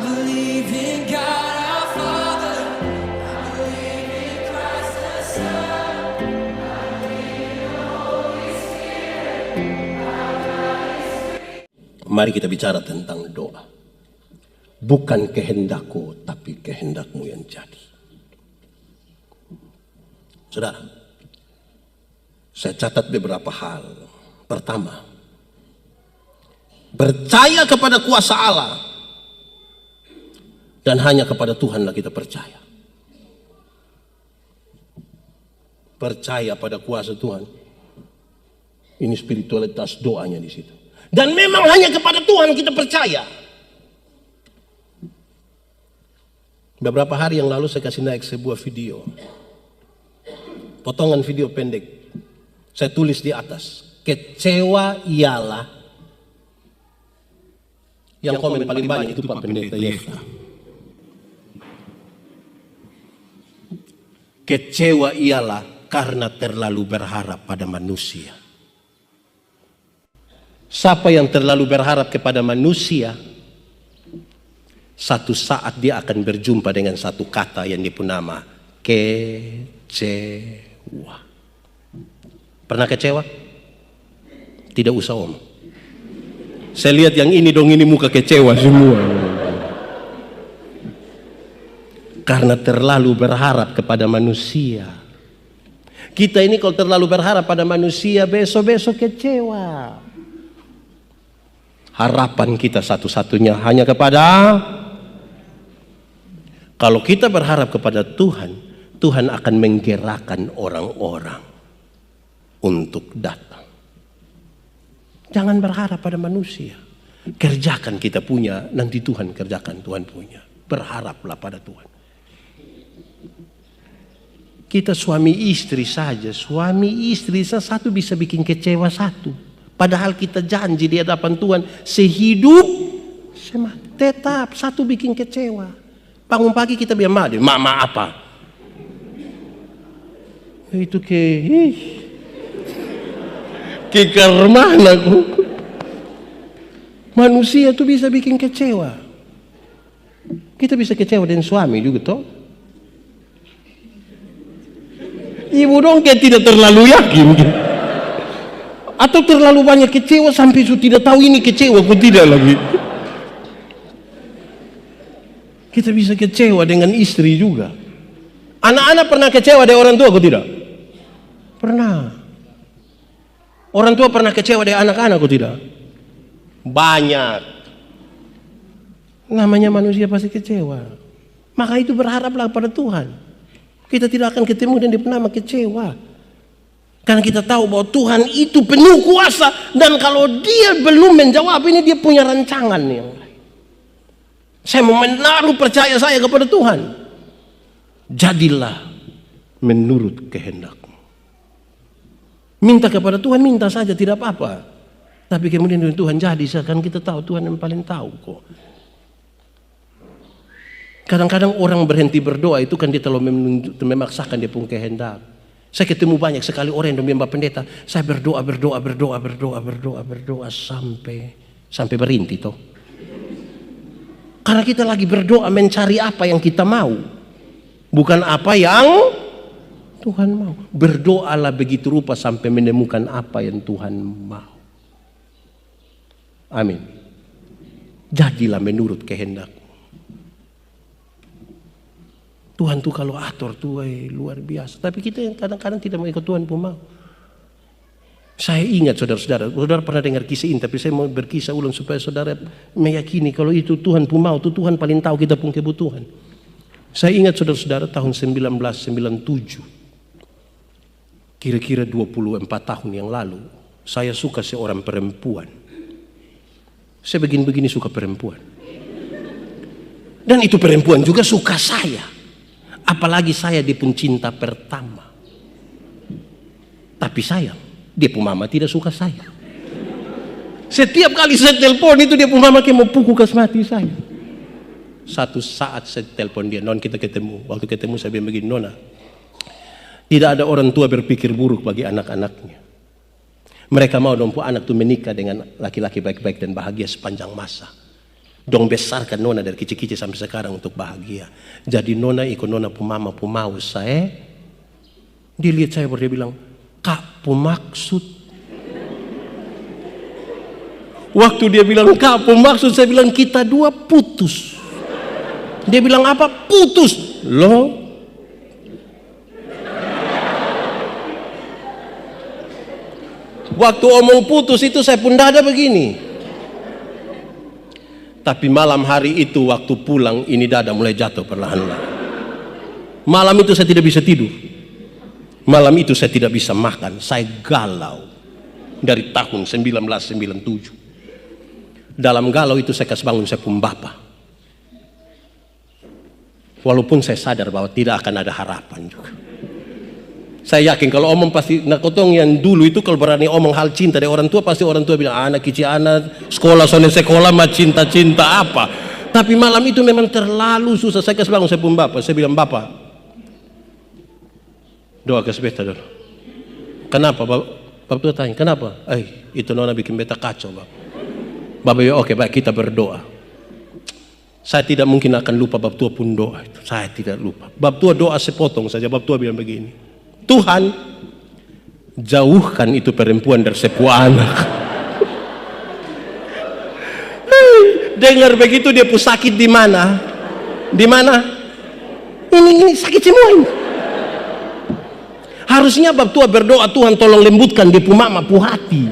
believe in God our Father. I believe in Christ the Son. I believe in the Holy Spirit. Mari kita bicara tentang doa. Bukan kehendakku, tapi kehendakmu yang jadi. Saudara, saya catat beberapa hal. Pertama, percaya kepada kuasa Allah. Dan hanya kepada Tuhanlah kita percaya. Percaya pada kuasa Tuhan. Ini spiritualitas doanya di situ. Dan memang hanya kepada Tuhan kita percaya. Beberapa hari yang lalu saya kasih naik sebuah video. Potongan video pendek. Saya tulis di atas. Kecewa ialah. Yang komen paling banyak itu Pak Pendeta Yefta. Kecewa ialah karena terlalu berharap pada manusia. Siapa yang terlalu berharap kepada manusia, satu saat dia akan berjumpa dengan satu kata yang dipunama kecewa. Pernah kecewa? Tidak usah om. Saya lihat yang ini dong, ini muka kecewa semua. Karena terlalu berharap kepada manusia. Kita ini kalau terlalu berharap pada manusia, besok-besok kecewa. Harapan kita satu-satunya hanya kepada. Kalau kita berharap kepada Tuhan, Tuhan akan menggerakkan orang-orang untuk datang. Jangan berharap pada manusia. Kerjakan kita punya, nanti Tuhan kerjakan Tuhan punya. Berharaplah pada Tuhan. Kita suami istri saja, suami istri satu bisa bikin kecewa satu. Padahal kita janji di hadapan Tuhan sehidup semati. Tetap satu bikin kecewa. Bangun pagi kita biar mama apa? Itu karmana aku. Manusia tuh bisa bikin kecewa. Kita bisa kecewa dengan suami juga toh. Ibu dong kayak tidak terlalu yakin. Atau terlalu banyak kecewa sampai su tidak tahu ini kecewa atau tidak lagi. Kita bisa kecewa dengan istri juga. Anak-anak pernah kecewa dari orang tua atau tidak? Pernah. Orang tua pernah kecewa dari anak-anak atau tidak? Banyak. Namanya manusia pasti kecewa. Maka itu berharaplah pada Tuhan. Kita tidak akan ketemu dan dipernama kecewa. Karena kita tahu bahwa Tuhan itu penuh kuasa. Dan kalau dia belum menjawab ini, dia punya rancangan yang lain. Saya mau menaruh percaya saya kepada Tuhan. Jadilah menurut kehendakmu. Minta kepada Tuhan, minta saja tidak apa-apa. Tapi kemudian Tuhan jadi, seakan kita tahu Tuhan yang paling tahu kok. Kadang-kadang orang berhenti berdoa itu kan dia terlalu memaksakan dia pun kehendak. Saya ketemu banyak sekali orang yang bilang, Pak Pendeta, saya berdoa sampai berhenti toh. Karena kita lagi berdoa mencari apa yang kita mau, bukan apa yang Tuhan mau. Berdoalah begitu rupa sampai menemukan apa yang Tuhan mau. Amin. Jadilah menurut kehendak. Tuhan tuh kalau atur tuh luar biasa. Tapi kita yang kadang-kadang tidak mau ikut Tuhan pun mau. Saya ingat saudara-saudara, saudara pernah dengar kisah ini, tapi saya mau berkisah ulang supaya saudara meyakini kalau itu Tuhan pun mau, itu Tuhan paling tahu kita pun kebutuhan. Saya ingat saudara-saudara tahun 1997, kira-kira 24 tahun yang lalu, saya suka seorang perempuan. Saya begini-begini suka perempuan. Dan itu perempuan juga suka saya. Apalagi saya dia pun cinta pertama. Tapi sayang, dia pun mama tidak suka saya. Setiap kali saya telepon itu dia pun mama kayak mau pukul kas mati saya. Satu saat saya telepon dia, non kita ketemu. Waktu ketemu saya bilang begini, Nona, tidak ada orang tua berpikir buruk bagi anak-anaknya. Mereka mau anak tuh menikah dengan laki-laki baik-baik dan bahagia sepanjang masa. Dong besarkan nona dari kecil-kecil sampai sekarang untuk bahagia. Jadi nona ikut nona pumama pumau saya. Dia lihat saya baru dia bilang, "Kak, pumaksud." Waktu dia bilang, "Kak, pumaksud," saya bilang, "Kita dua putus." Dia bilang, "Apa? Putus?" Loh. Waktu omong putus itu saya pun dada begini. Tapi malam hari itu waktu pulang ini dada mulai jatuh perlahan-lahan. Malam itu saya tidak bisa tidur. Malam itu saya tidak bisa makan. Saya galau dari tahun 1997. Dalam galau itu saya kasih bangun saya pun bapa. Walaupun saya sadar bahwa tidak akan ada harapan juga. Saya yakin kalau omong pasti, nah kotong yang dulu itu kalau berani omong hal cinta dari orang tua, pasti orang tua bilang, anak kecil anak sekolah soalnya sekolah mah cinta-cinta apa. Tapi malam itu memang terlalu susah. Saya kasih bangun saya pun bapa. Saya bilang, "Bapak, doa kasih beta dulu." "Kenapa?" Bapak tua tanya, "Kenapa?" Itu nona bikin beta kacau, Bapak." Bapak bilang, "Oke, baik, kita berdoa." Saya tidak mungkin akan lupa Bapak tua pun doa itu. Saya tidak lupa. Bapak tua doa sepotong saja. Bapak tua bilang begini, "Tuhan, jauhkan itu perempuan dari sebuah anak." Dengar begitu dia pun sakit di mana? Di mana? Ini sakit semua ini. Harusnya Bapak tua berdoa, "Tuhan tolong lembutkan dia mama pu hati."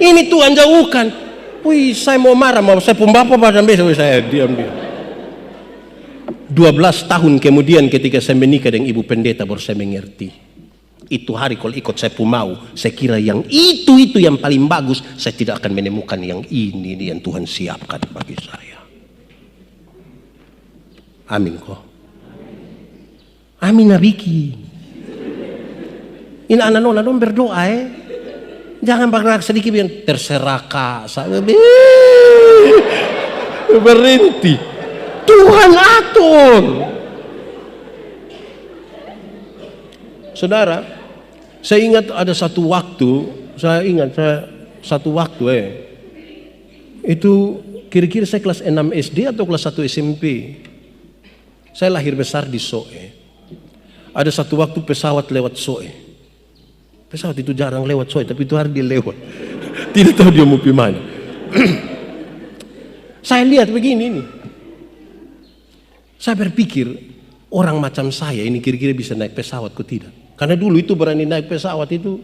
Ini Tuhan jauhkan. Wih, saya mau marah, mau saya pun bapak pada besok saya diam. 12 tahun kemudian ketika saya menikah dengan ibu pendeta baru saya mengerti. Itu hari kalau ikut saya pun mau, saya kira yang itu yang paling bagus, saya tidak akan menemukan yang ini yang Tuhan siapkan bagi saya. Amin kok. Amin nabiki. Ini anak nona dong berdoa Jangan bergerak sedikit yang terserah kak. Berhenti. Tuhan atur. Saudara, saya ingat ada satu waktu, itu kira-kira saya kelas 6 SD atau kelas 1 SMP. Saya lahir besar di Soe. Ada satu waktu pesawat lewat Soe. Pesawat itu jarang lewat Soe, tapi itu hari dia lewat. Tidak tahu dia mau pergi mana. Saya lihat begini nih. Saya berpikir, orang macam saya ini kira-kira bisa naik pesawat kok tidak? Karena dulu itu berani naik pesawat itu,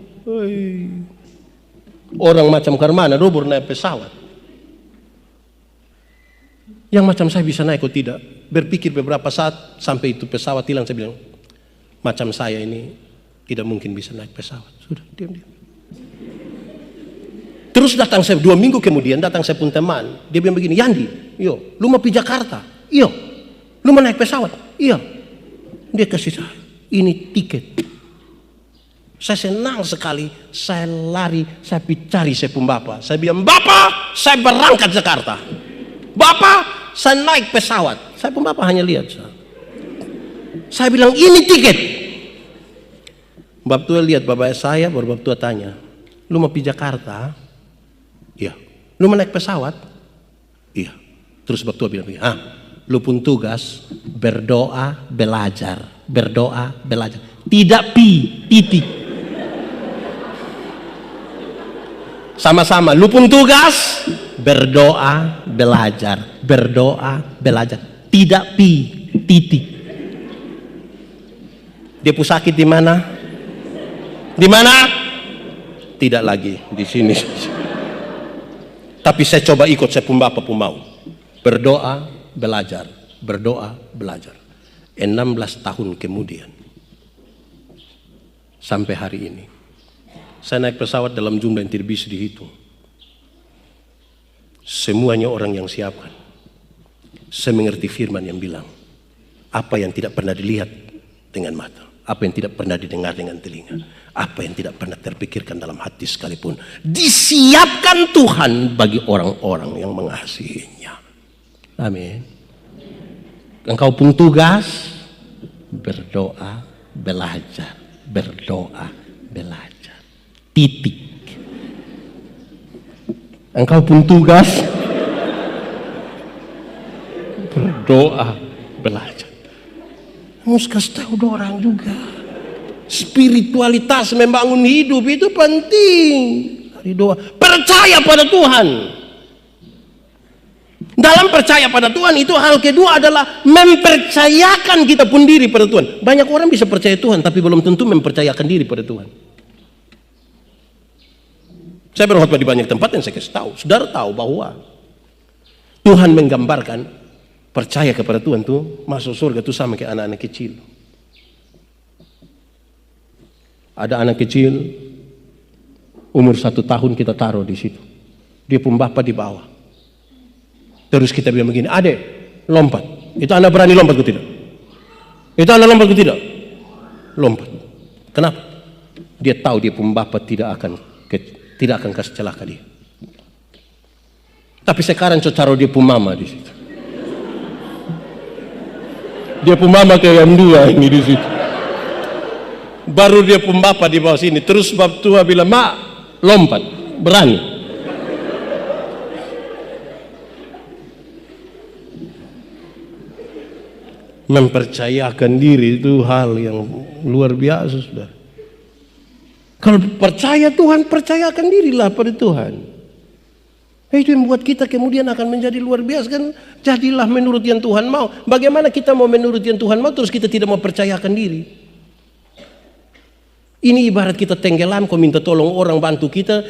orang macam Karmana dulu baru naik pesawat. Yang macam saya bisa naik kok tidak? Berpikir beberapa saat sampai itu pesawat hilang, saya bilang, macam saya ini tidak mungkin bisa naik pesawat. Sudah, diam. Terus datang saya 2 minggu kemudian, datang saya pun teman. Dia bilang begini, "Yandi, lu mau pergi Jakarta?" "Iya." "Lu mau naik pesawat?" "Iya." Dia kasih saya, "Ini tiket." Saya senang sekali, saya lari, saya cari saya pun bapak. Saya bilang, "Bapak, saya berangkat Jakarta. Bapak, saya naik pesawat." Saya pun bapak hanya lihat. Saya bilang, "Ini tiket." Bapak tua lihat bapak saya, baru bapak tua tanya, "Lu mau pergi Jakarta?" "Iya." "Lu mau naik pesawat?" "Iya." Terus bapak tua bilang, "Lu pun tugas berdoa, belajar, berdoa, belajar. Tidak titik. Sama-sama, lu pun tugas berdoa, belajar, berdoa, belajar. Tidak titik." Dia pun sakit di mana? Di mana? Tidak lagi di sini. Tapi saya coba ikut, saya pun bapak pun mau. Berdoa, belajar, berdoa, belajar. 16 tahun kemudian sampai hari ini saya naik pesawat dalam jumlah yang tidak bisa dihitung. Semuanya orang yang siapkan. Saya mengerti firman yang bilang, apa yang tidak pernah dilihat dengan mata, apa yang tidak pernah didengar dengan telinga, apa yang tidak pernah terpikirkan dalam hati sekalipun, disiapkan Tuhan bagi orang-orang yang mengasihinya. Amin. Engkau pun tugas berdoa, belajar, berdoa, belajar. Titik. Engkau pun tugas berdoa, belajar. Harus kasih tahu orang juga. Spiritualitas membangun hidup itu penting. Dari doa, percaya pada Tuhan. Dalam percaya pada Tuhan itu hal kedua adalah mempercayakan kita pun diri pada Tuhan. Banyak orang bisa percaya Tuhan tapi belum tentu mempercayakan diri pada Tuhan. Saya berkhotbah di banyak tempat yang saya kasih tahu. Saudara tahu bahwa Tuhan menggambarkan percaya kepada Tuhan tuh masuk surga tuh sama kayak anak-anak kecil. Ada anak kecil umur 1 tahun kita taruh di situ. Dia pun bapak di bawah. Terus kita bilang begini, adek lompat. Itu anak berani lompat ke tidak? Itu anak lompat ke tidak? Lompat. Kenapa? Dia tahu dia pun bapak tidak akan kasih celaka dia. Tapi sekarang saya taruh dia pun mama di situ. Dia pun mama kayak yang dua ini di situ. Baru dia pun bapak di bawah sini. Terus bab tua bilang, mak lompat, berani. Mempercayakan diri itu hal yang luar biasa, saudara. Kalau percaya Tuhan, percayakan dirilah pada Tuhan. Itu yang membuat kita kemudian akan menjadi luar biasa kan. Jadilah menurut yang Tuhan mau. Bagaimana kita mau menurut yang Tuhan mau terus kita tidak mau percayakan diri? Ini ibarat kita tenggelam, kau minta tolong orang bantu kita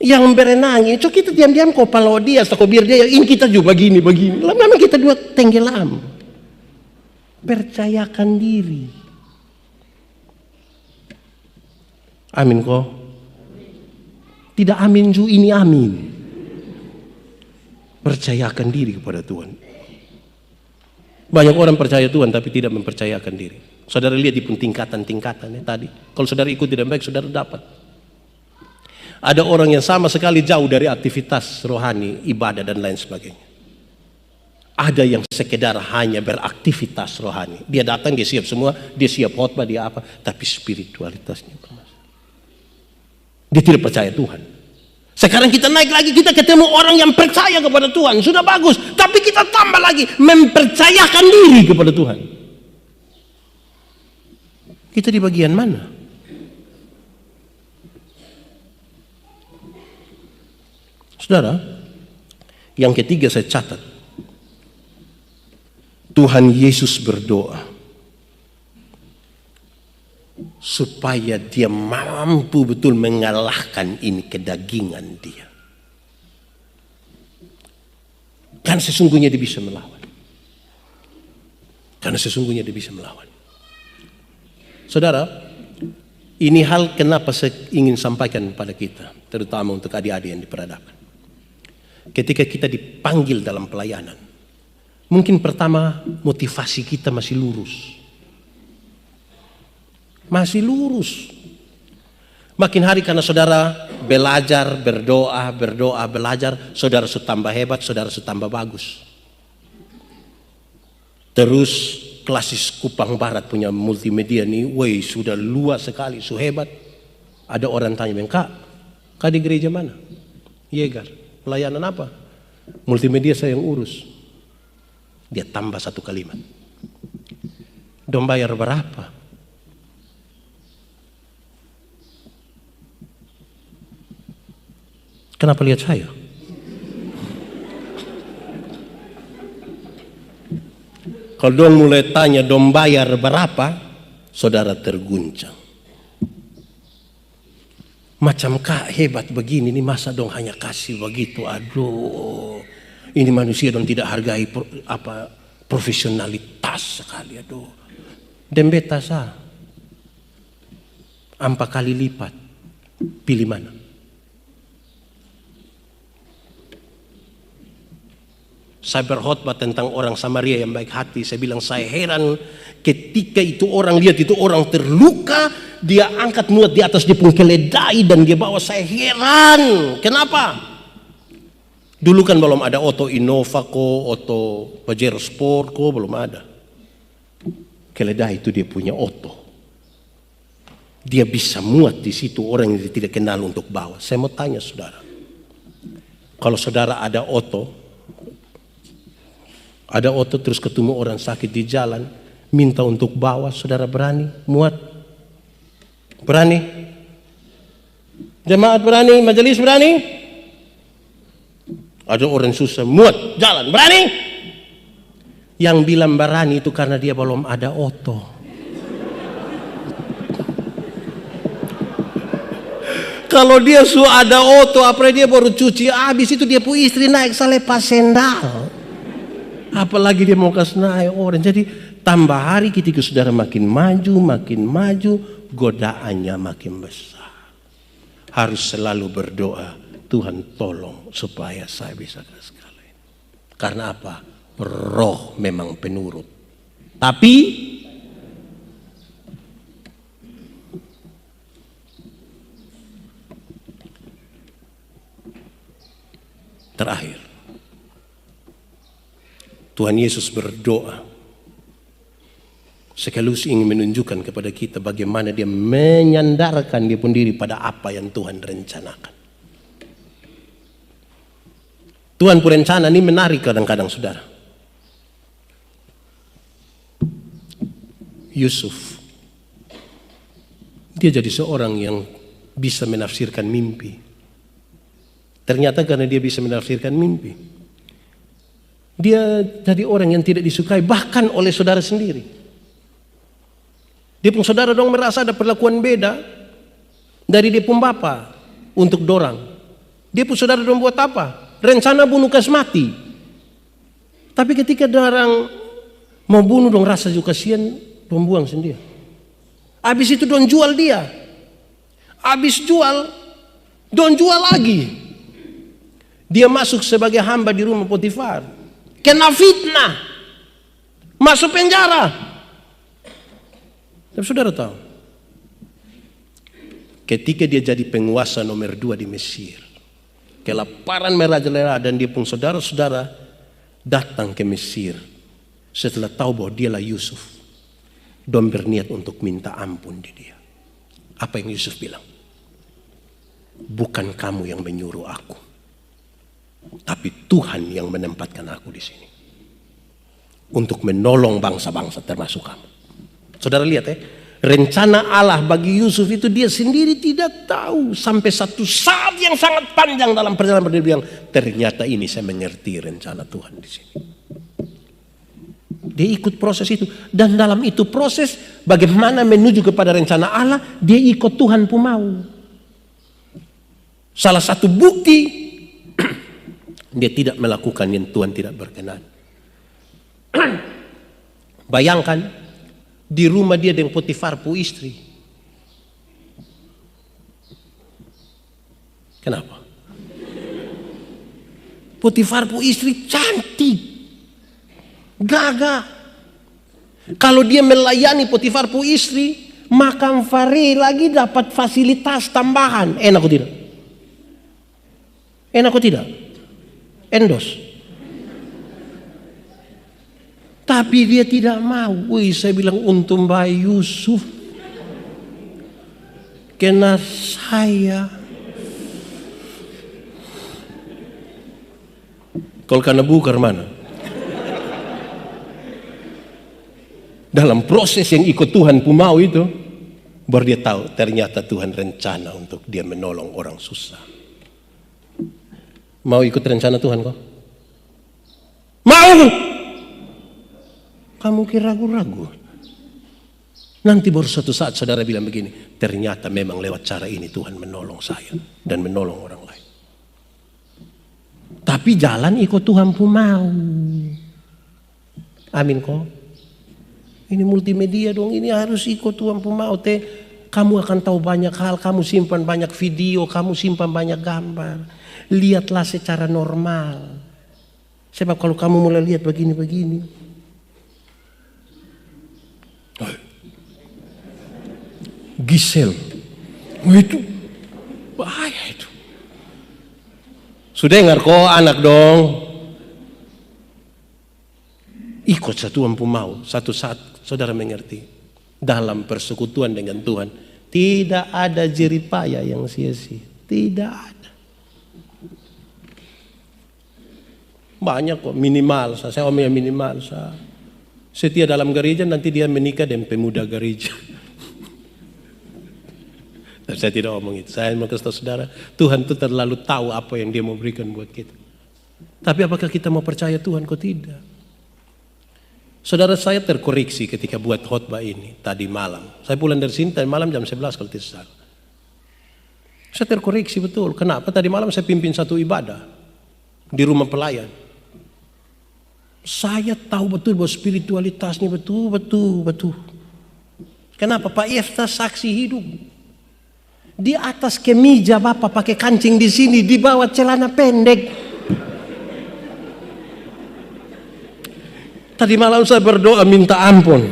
yang berenang. So kita diam-diam kau palau dia, kau biar dia. Ini kita juga begini. Lama-lama kita dua tenggelam. Percayakan diri. Amin kok. Tidak amin ju, ini amin. Percayakan diri kepada Tuhan. Banyak orang percaya Tuhan tapi tidak mempercayakan diri. Saudara lihat di tingkatan-tingkatannya tadi. Kalau saudara ikut tidak baik, saudara dapat. Ada orang yang sama sekali jauh dari aktivitas rohani, ibadah dan lain sebagainya. Ada yang sekedar hanya beraktivitas rohani. Dia datang, dia siap semua, dia siap khotbah, dia apa, tapi spiritualitasnya bermasalah. Dia tidak percaya Tuhan. Sekarang kita naik lagi, kita ketemu orang yang percaya kepada Tuhan, sudah bagus, tapi kita tambah lagi mempercayakan diri kepada Tuhan. Kita di bagian mana? Saudara, yang ketiga saya catat. Tuhan Yesus berdoa supaya dia mampu betul mengalahkan ini kedagingan dia. Karena sesungguhnya dia bisa melawan. Saudara, ini hal kenapa saya ingin sampaikan pada kita, terutama untuk adik-adik yang di peradaban. Ketika kita dipanggil dalam pelayanan, mungkin pertama motivasi kita masih lurus. Makin hari karena saudara belajar, berdoa, belajar, saudara sudah tambah hebat, saudara sudah tambah bagus. Terus klasis Kupang Barat punya multimedia nih, woi sudah luas sekali, so hebat. Ada orang tanya, kak di gereja mana? Yegar, pelayanan apa? Multimedia saya yang urus. Dia tambah satu kalimat. Dong bayar berapa? Kenapa lihat saya? Kalau dong mulai tanya dong bayar berapa, saudara terguncang. Macam kak hebat begini, ini masa dong hanya kasih begitu, aduh. Ini manusia dong tidak hargai profesionalitas sekali, aduh. Dembeta sah. 4 kali lipat. Pilih mana? Saya berkhotbah tentang orang Samaria yang baik hati. Saya bilang saya heran ketika itu orang lihat itu orang terluka, dia angkat muat di atas dia pun keledai dan dia bawa. Saya heran. Kenapa? Dulu kan belum ada Auto Innova Auto Pajero Sport belum ada. Keledai itu dia punya Auto. Dia bisa muat di situ orang yang tidak kenal untuk bawa. Saya mau tanya saudara, kalau saudara ada Auto, Ada otot terus ketemu orang sakit di jalan, minta untuk bawa, saudara berani, muat? Berani? Jemaat berani, majelis berani? Ada orang susah, muat, jalan, berani? Yang bilang berani itu karena dia belum ada otot. Kalau dia sudah ada otot, apa dia baru cuci, habis itu dia pu istri naik selepas sendal. Apalagi dia mau kasih naik orang. Jadi tambah hari ketika saudara makin maju, godaannya makin besar. Harus selalu berdoa, Tuhan tolong supaya saya bisa kasih kalian. Karena apa? Roh memang penurut. Tapi terakhir, Tuhan Yesus berdoa sekaligus ingin menunjukkan kepada kita bagaimana dia menyandarkan dia pun diri pada apa yang Tuhan rencanakan. Tuhan pun rencana ini menarik kadang-kadang saudara. Yusuf, dia jadi seorang yang bisa menafsirkan mimpi. Ternyata karena dia bisa menafsirkan mimpi, dia jadi orang yang tidak disukai bahkan oleh saudara sendiri. Dia pun saudara dong merasa ada perlakuan beda dari dia pun bapa untuk dorang. Dia pun saudara dong buat apa? Rencana bunuh kas mati. Tapi ketika dorang mau bunuh dong rasa juga kasihan, dong buang sendiri. Habis itu dong jual dia. Habis jual, dong jual lagi. Dia masuk sebagai hamba di rumah Potifar. Kena fitnah. Masuk penjara. Tapi saudara tahu, ketika dia jadi penguasa nomor 2 di Mesir, kelaparan merajalela dan dia pun saudara-saudara datang ke Mesir setelah tahu bahwa dialah Yusuf, dan berniat untuk minta ampun di dia. Apa yang Yusuf bilang? Bukan kamu yang menyuruh aku, tapi Tuhan yang menempatkan aku di sini untuk menolong bangsa-bangsa termasuk kamu. Saudara lihat ya, rencana Allah bagi Yusuf itu dia sendiri tidak tahu sampai satu saat yang sangat panjang dalam perjalanan dia bilang, ternyata ini saya mengerti rencana Tuhan di sini. Dia ikut proses itu dan dalam itu proses bagaimana menuju kepada rencana Allah, dia ikut Tuhan pun mau. Salah satu bukti dia tidak melakukan yang Tuhan tidak berkenan. Bayangkan di rumah dia dengan Potifar pu istri. Kenapa? Potifar pu istri cantik, gagah. Kalau dia melayani Potifar pu istri, makan fare lagi dapat fasilitas tambahan. Enak atau tidak? Enak atau tidak? Endos. Tapi dia tidak mau. Wih, saya bilang untung bayi Yusuf kena saya. Kalau karena bukar mana? Dalam proses yang ikut Tuhan pun mau itu, baru dia tahu ternyata Tuhan rencana untuk dia menolong orang susah. Mau ikut rencana Tuhan kok? Mau? Kamu kira ragu-ragu? Nanti baru suatu saat saudara bilang begini, ternyata memang lewat cara ini Tuhan menolong saya dan menolong orang lain. Tapi jalan ikut Tuhan pun mau. Amin kok. Ini multimedia dong, ini harus ikut Tuhan pun mau. Kamu akan tahu banyak hal, kamu simpan banyak video, kamu simpan banyak gambar. Lihatlah secara normal. Sebab kalau kamu mulai lihat begini-begini, Gisel, itu bahaya itu. Sudah dengar kok anak dong. Ikut satu Tuhan pun mau. Satu saat saudara mengerti, dalam persekutuan dengan Tuhan tidak ada jeripaya yang sia-sia. Tidak ada. Banyak kok, minimal. Saya omongnya minimal. Setia dalam gereja, nanti dia menikah dengan pemuda gereja. Dan saya tidak omong itu. Saya mau kasih tahu saudara, Tuhan itu terlalu tahu apa yang dia mau berikan buat kita. Tapi apakah kita mau percaya Tuhan? Kok tidak? Saudara, saya terkoreksi ketika buat khotbah ini tadi malam. Saya pulang dari sini tadi malam jam 11 kalau tidak salah. Saya terkoreksi betul. Kenapa? Tadi malam saya pimpin satu ibadah di rumah pelayan. Saya tahu betul bahwa spiritualitasnya betul. Kenapa? Pak Yefta saksi hidup. Di atas kemeja Bapak pakai kancing di sini, di bawah celana pendek. Tadi malam saya berdoa minta ampun.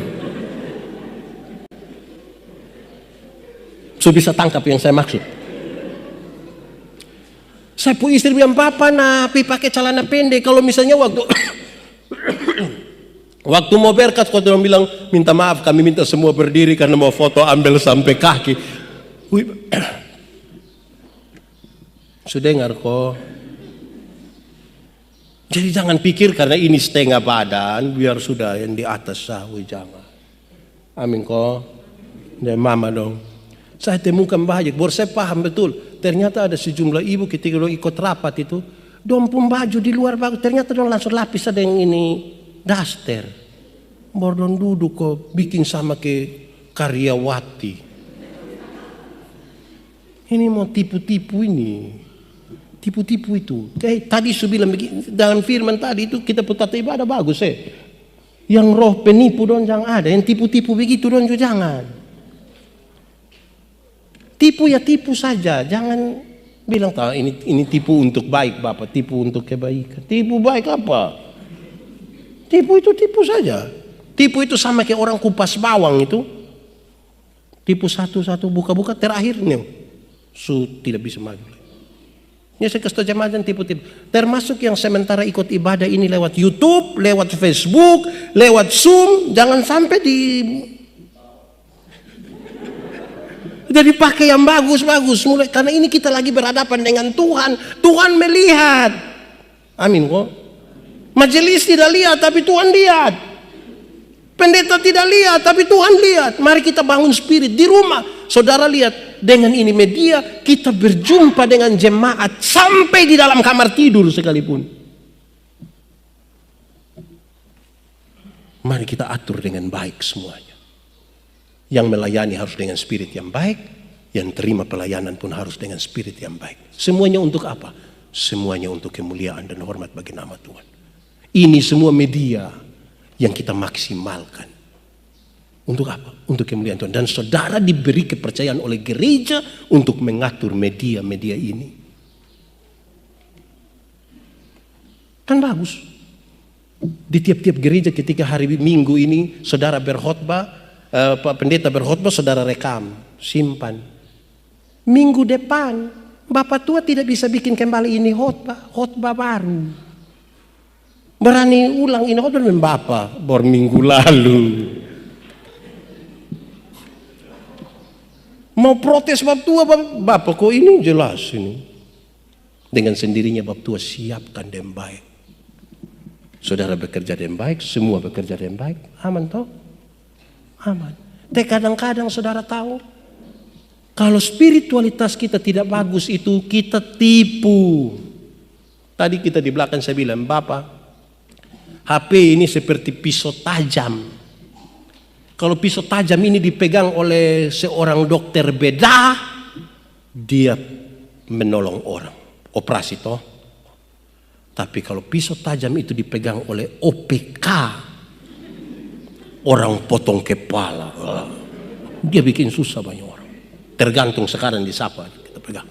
So bisa tangkap yang saya maksud. Saya pu istri bilang, Papa napi pakai celana pendek. Kalau misalnya waktu mau berkat, kau bilang minta maaf, kami minta semua berdiri karena mau foto ambil sampai kaki. Sudah dengar kok. Jadi jangan pikir karena ini setengah badan biar sudah yang di atas sahwi, jangan. Amin kok. Dan mama dong. Saya temukan baju, baru saya paham betul. Ternyata ada sejumlah ibu ketika ikut rapat itu, dong pun baju di luar bagus. Ternyata dong langsung lapis ada yang ini daster. Baru dong duduk kok bikin sama ke karyawati. Ini mau tipu-tipu ini. Tipu-tipu itu. Tadi saya bilang dalam firman tadi itu kita tata ibadah bagus . Yang roh penipu dong jangan ada. Yang tipu-tipu begitu dong juga jangan. Tipu ya tipu saja. Jangan bilang tahu ini tipu untuk baik Bapak. Tipu untuk kebaikan. Tipu baik apa? Tipu itu tipu saja. Tipu itu sama kayak orang kupas bawang itu. Tipu satu-satu buka-buka terakhir nih. Tidak bisa maju. Ya saya kasih tahu jemaat dan tipu-tipu. Termasuk yang sementara ikut ibadah ini lewat YouTube, lewat Facebook, lewat Zoom. Jangan sampai jadi pakai yang bagus-bagus. Mulai karena ini kita lagi berhadapan dengan Tuhan. Tuhan melihat. Amin kok. Majelis tidak lihat tapi Tuhan lihat. Pendeta tidak lihat tapi Tuhan lihat. Mari kita bangun spirit di rumah. Saudara lihat. Dengan ini media kita berjumpa dengan jemaat sampai di dalam kamar tidur sekalipun. Mari kita atur dengan baik semuanya. Yang melayani harus dengan spirit yang baik, yang terima pelayanan pun harus dengan spirit yang baik. Semuanya untuk apa? Semuanya untuk kemuliaan dan hormat bagi nama Tuhan. Ini semua media yang kita maksimalkan. Untuk apa? Untuk kemuliaan Tuhan. Dan saudara diberi kepercayaan oleh gereja untuk mengatur media-media ini. Kan bagus. Di tiap-tiap gereja ketika hari Minggu ini saudara berkhotbah, Pak Pendeta berkhotbah, saudara rekam, simpan. Minggu depan Bapak tua tidak bisa bikin kembali ini khotbah baru. Berani ulang ini khotbah dengan Bapak baru minggu lalu. Mau protes bab tua, Bapak kok ini jelas ini. Dengan sendirinya bab tua siapkan dengan baik. Saudara bekerja dengan baik, semua bekerja dengan baik. Aman toh? Aman. Tapi kadang-kadang saudara tahu, kalau spiritualitas kita tidak bagus itu kita tipu. Tadi kita di belakang saya bilang, Bapak, HP ini seperti pisau tajam. Kalau pisau tajam ini dipegang oleh seorang dokter bedah, dia menolong orang. Operasi toh. Tapi kalau pisau tajam itu dipegang oleh OPK, orang potong kepala, dia bikin susah banyak orang. Tergantung sekarang di siapa kita pegang.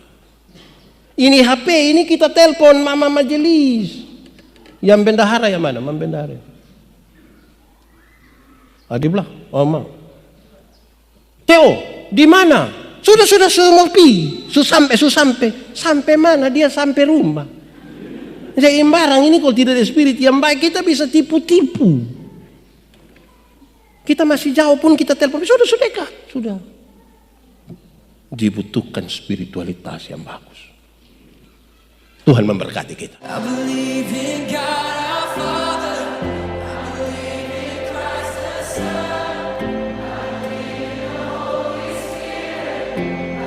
Ini HP, ini kita telepon mama majelis. Yang bendahara yang mana? Mama bendahara. Adiblah, Oma. Teo, di mana? Sudah semua pi. Sampai mana? Dia sampai rumah. Jadi barang ini kalau tidak ada spirit yang baik kita bisa tipu-tipu. Kita masih jauh pun kita telepon, sudah dekat, sudah. Dibutuhkan spiritualitas yang bagus. Tuhan memberkati kita. I believe in God. Son, I believe in the Holy Spirit.